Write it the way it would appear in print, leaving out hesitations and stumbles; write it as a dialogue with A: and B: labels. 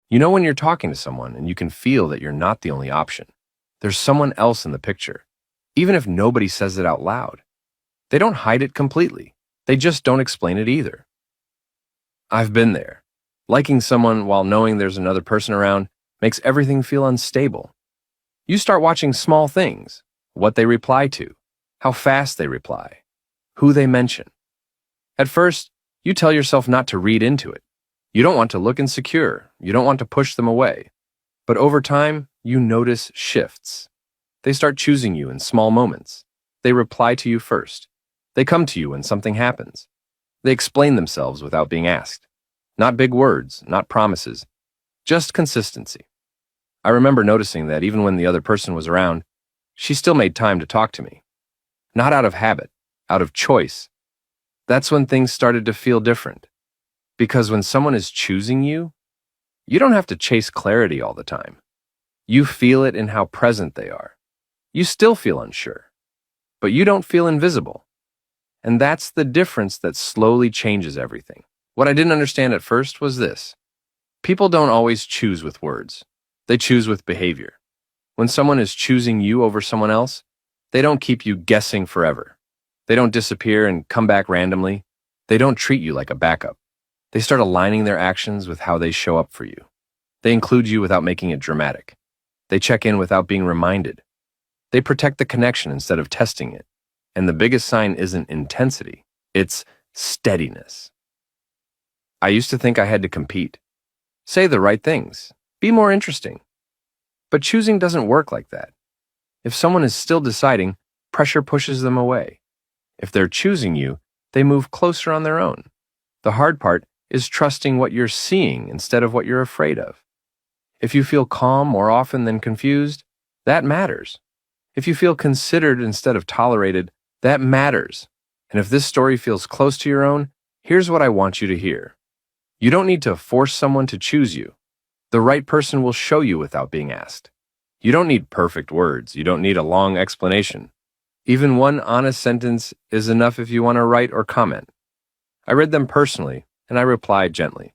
A: You know when you're talking to someone and you can feel that you're not the only option. There's someone else in the picture, even if nobody says it out loud. They don't hide it completely. They just don't explain it either. I've been there. Liking someone while knowing there's another person around makes everything feel unstable. You start watching small things, what they reply to, how fast they reply, who they mention. At first, you tell yourself not to read into it. You don't want to look insecure. You don't want to push them away. But over time, you notice shifts. They start choosing you in small moments. They reply to you first. They come to you when something happens. They explain themselves without being asked. Not big words, not promises, just consistency. I remember noticing that even when the other person was around, she still made time to talk to me. Not out of habit, out of choice. That's when things started to feel different. Because when someone is choosing you, you don't have to chase clarity all the time. You feel it in how present they are. You still feel unsure, but you don't feel invisible. And that's the difference that slowly changes everything. What I didn't understand at first was this. People don't always choose with words. They choose with behavior. When someone is choosing you over someone else, they don't keep you guessing forever. They don't disappear and come back randomly. They don't treat you like a backup. They start aligning their actions with how they show up for you. They include you without making it dramatic. They check in without being reminded. They protect the connection instead of testing it. And the biggest sign isn't intensity, it's steadiness. I used to think I had to compete. Say the right things. Be more interesting. But choosing doesn't work like that. If someone is still deciding, pressure pushes them away. If they're choosing you, they move closer on their own. The hard part is trusting what you're seeing instead of what you're afraid of. If you feel calm more often than confused, that matters. If you feel considered instead of tolerated, that matters. And if this story feels close to your own, here's what I want you to hear. You don't need to force someone to choose you. The right person will show you without being asked. You don't need perfect words. You don't need a long explanation. Even one honest sentence is enough if you want to write or comment. I read them personally, and I replied gently.